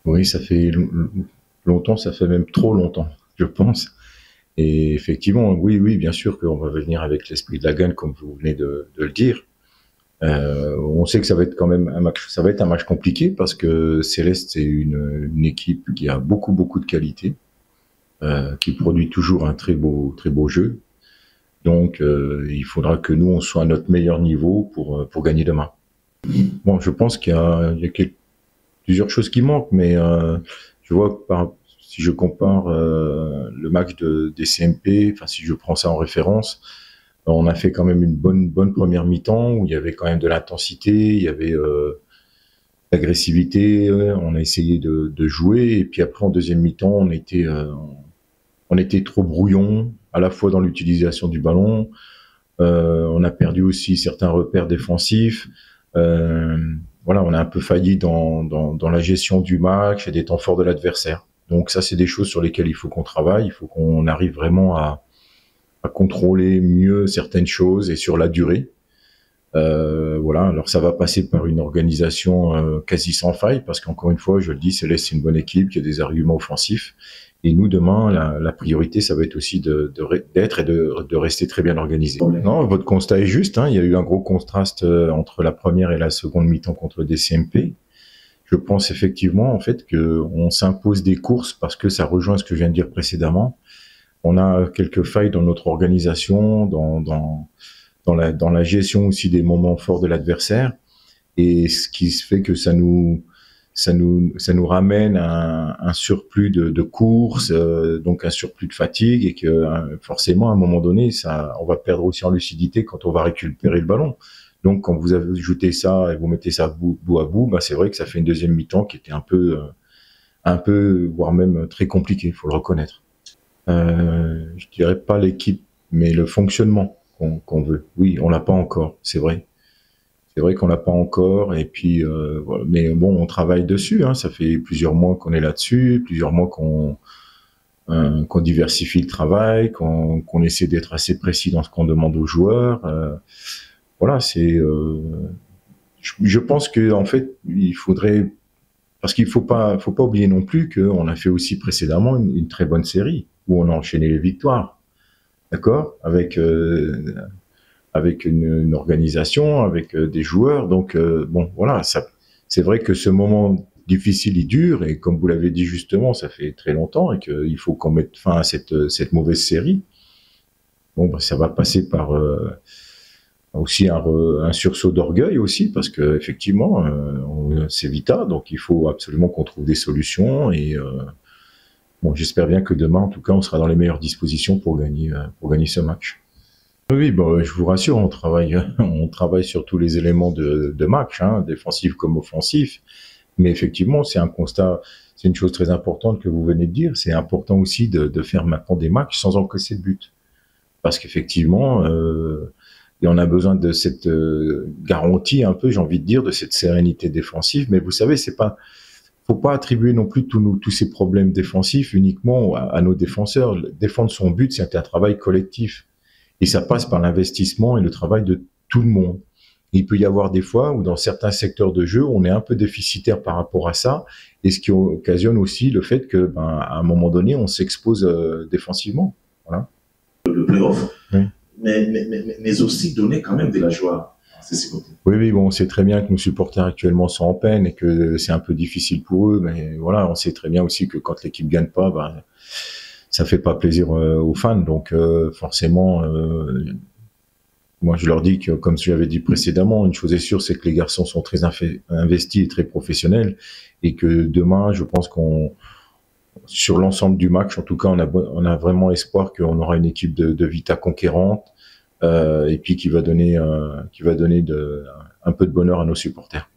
Oui, ça fait longtemps, ça fait même trop longtemps, je pense. Et effectivement, oui, oui, bien sûr qu'on va venir avec l'esprit de la gagne, comme vous venez de le dire. On sait que ça va être quand même un match, ça va être un match compliqué parce que Céleste c'est une équipe qui a beaucoup beaucoup de qualité, qui produit toujours un très beau jeu. Donc il faudra que nous on soit à notre meilleur niveau pour gagner demain. Bon, je pense qu'il y a plusieurs choses qui manquent, mais je vois que si je compare le match des CMP, enfin si je prends ça en référence, on a fait quand même une bonne première mi-temps où il y avait quand même de l'intensité, il y avait l'agressivité, on a essayé de jouer, et puis après en deuxième mi-temps, on était trop brouillon, à la fois dans l'utilisation du ballon, on a perdu aussi certains repères défensifs. Euh, voilà, on a un peu failli dans la gestion du match et des temps forts de l'adversaire. Donc ça, c'est des choses sur lesquelles il faut qu'on travaille, il faut qu'on arrive vraiment à contrôler mieux certaines choses et sur la durée. Voilà, alors ça va passer par une organisation quasi sans faille, parce qu'encore une fois, je le dis, Céleste, c'est une bonne équipe qui a des arguments offensifs. Et nous, demain, la priorité, ça va être aussi d'être et de rester très bien organisé. Non, votre constat est juste, hein, il y a eu un gros contraste entre la première et la seconde mi-temps contre le DCMP. Je pense effectivement, en fait, qu'on s'impose des courses parce que ça rejoint ce que je viens de dire précédemment. On a quelques failles dans notre organisation, dans la gestion aussi des moments forts de l'adversaire, et ce qui se fait que ça nous ramène un surplus de courses, donc un surplus de fatigue, et que forcément à un moment donné, on va perdre aussi en lucidité quand on va récupérer le ballon. Donc quand vous ajoutez ça et vous mettez ça bout à bout, bah, c'est vrai que ça fait une deuxième mi-temps qui était un peu, voire même très compliquée, il faut le reconnaître. Je dirais pas l'équipe, mais le fonctionnement qu'on veut. Oui, on l'a pas encore, c'est vrai. C'est vrai qu'on l'a pas encore, et puis voilà. Mais bon, on travaille dessus. Hein, ça fait plusieurs mois qu'on est là-dessus, plusieurs mois qu'on diversifie le travail, qu'on essaie d'être assez précis dans ce qu'on demande aux joueurs. Voilà, je pense que en fait, il faudrait, parce qu'il faut pas oublier non plus qu'on a fait aussi précédemment une très bonne série où on a enchaîné les victoires, d'accord, avec une organisation, avec des joueurs. Donc bon, voilà, c'est vrai que ce moment difficile, il dure, et comme vous l'avez dit justement, ça fait très longtemps, et qu'il faut qu'on mette fin à cette mauvaise série. Bon, bah, ça va passer par aussi un sursaut d'orgueil aussi, parce que effectivement, c'est Vita, donc il faut absolument qu'on trouve des solutions, et bon, j'espère bien que demain, en tout cas, on sera dans les meilleures dispositions pour gagner ce match. Oui, bah, je vous rassure, on travaille sur tous les éléments de match, hein, défensif comme offensif. Mais effectivement, c'est un constat, c'est une chose très importante que vous venez de dire. C'est important aussi de faire maintenant des matchs sans encaisser de but, parce qu'effectivement, et on a besoin de cette garantie un peu, j'ai envie de dire, de cette sérénité défensive. Mais vous savez, faut pas attribuer non plus tous ces problèmes défensifs uniquement à nos défenseurs. Défendre son but, c'est un travail collectif. Et ça passe par l'investissement et le travail de tout le monde. Il peut y avoir des fois où dans certains secteurs de jeu, on est un peu déficitaire par rapport à ça, et ce qui occasionne aussi le fait que, ben, à un moment donné, on s'expose défensivement. Voilà. Le playoff, oui. mais aussi donner quand même de la joie à ces supporters. Oui, oui, bon, on sait très bien que nos supporters actuellement sont en peine et que c'est un peu difficile pour eux, mais voilà, on sait très bien aussi que quand l'équipe gagne pas, ben, ça fait pas plaisir aux fans, donc forcément, moi je leur dis que, comme je l'avais dit précédemment, une chose est sûre, c'est que les garçons sont très investis et très professionnels, et que demain, je pense sur l'ensemble du match, en tout cas, on a vraiment espoir qu'on aura une équipe de Vita conquérante, et puis qui va donner un peu de bonheur à nos supporters.